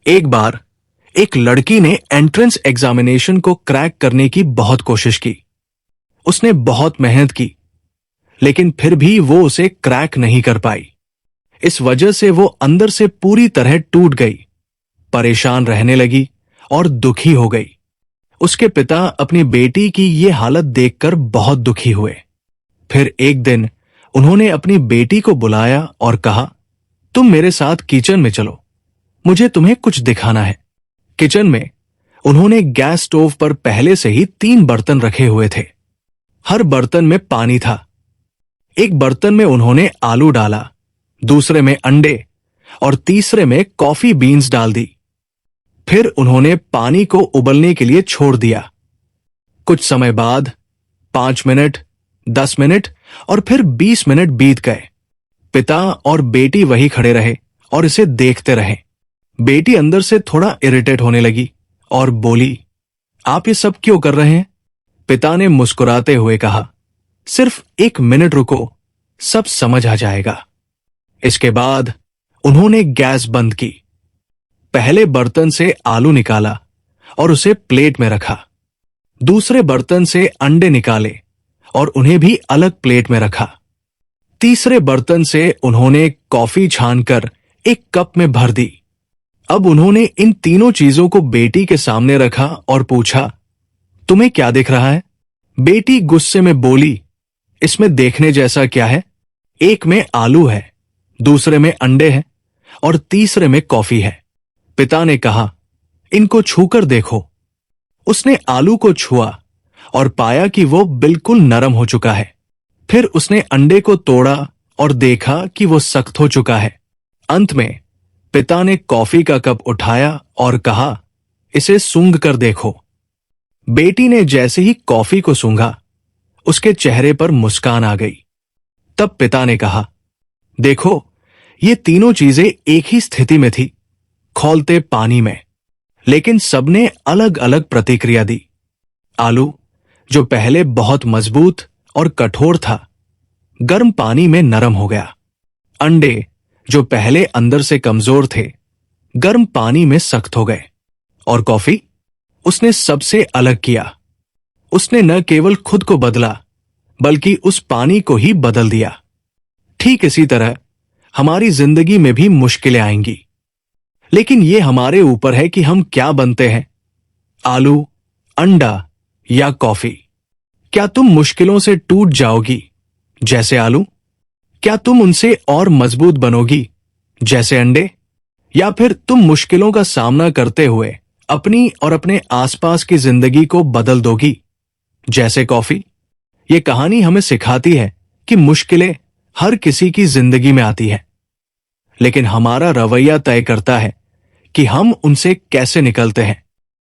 एक बार एक लड़की ने एंट्रेंस एग्जामिनेशन को क्रैक करने की बहुत कोशिश की। उसने बहुत मेहनत की, लेकिन फिर भी वो उसे क्रैक नहीं कर पाई। इस वजह से वो अंदर से पूरी तरह टूट गई, परेशान रहने लगी और दुखी हो गई। उसके पिता अपनी बेटी की ये हालत देखकर बहुत दुखी हुए। फिर एक दिन उन्होंने अपनी बेटी को बुलाया और कहा, तुम मेरे साथ किचन में चलो, मुझे तुम्हें कुछ दिखाना है। किचन में उन्होंने गैस स्टोव पर पहले से ही 3 बर्तन रखे हुए थे। हर बर्तन में पानी था। एक बर्तन में उन्होंने आलू डाला, दूसरे में अंडे और तीसरे में कॉफी बीन्स डाल दी। फिर उन्होंने पानी को उबलने के लिए छोड़ दिया। कुछ समय बाद 5 मिनट, 10 मिनट और फिर 20 मिनट बीत गए। पिता और बेटी वही खड़े रहे और इसे देखते रहे। बेटी अंदर से थोड़ा इरिटेट होने लगी और बोली, आप ये सब क्यों कर रहे हैं? पिता ने मुस्कुराते हुए कहा, सिर्फ 1 मिनट रुको, सब समझ आ जाएगा। इसके बाद उन्होंने गैस बंद की। पहले बर्तन से आलू निकाला और उसे प्लेट में रखा। दूसरे बर्तन से अंडे निकाले और उन्हें भी अलग प्लेट में रखा। तीसरे बर्तन से उन्होंने कॉफी छानकर एक कप में भर दी। अब उन्होंने इन तीनों चीजों को बेटी के सामने रखा और पूछा, तुम्हें क्या दिख रहा है? बेटी गुस्से में बोली, इसमें देखने जैसा क्या है? एक में आलू है, दूसरे में अंडे हैं और तीसरे में कॉफी है। पिता ने कहा, इनको छूकर देखो। उसने आलू को छुआ और पाया कि वो बिल्कुल नरम हो चुका है। फिर उसने अंडे को तोड़ा और देखा कि वो सख्त हो चुका है। अंत में पिता ने कॉफी का कप उठाया और कहा, इसे सूंघ कर देखो। बेटी ने जैसे ही कॉफी को सूंघा, उसके चेहरे पर मुस्कान आ गई। तब पिता ने कहा, देखो, ये तीनों चीजें एक ही स्थिति में थी, खौलते पानी में, लेकिन सबने अलग अलग प्रतिक्रिया दी। आलू, जो पहले बहुत मजबूत और कठोर था, गर्म पानी में नरम हो गया। अंडे, जो पहले अंदर से कमजोर थे, गर्म पानी में सख्त हो गए। और कॉफी, उसने सबसे अलग किया। उसने न केवल खुद को बदला, बल्कि उस पानी को ही बदल दिया। ठीक इसी तरह हमारी जिंदगी में भी मुश्किलें आएंगी, लेकिन यह हमारे ऊपर है कि हम क्या बनते हैं, आलू, अंडा या कॉफी। क्या तुम मुश्किलों से टूट जाओगी जैसे आलू? क्या तुम उनसे और मजबूत बनोगी जैसे अंडे? या फिर तुम मुश्किलों का सामना करते हुए अपनी और अपने आसपास की जिंदगी को बदल दोगी जैसे कॉफी? ये कहानी हमें सिखाती है कि मुश्किलें हर किसी की जिंदगी में आती है, लेकिन हमारा रवैया तय करता है कि हम उनसे कैसे निकलते हैं।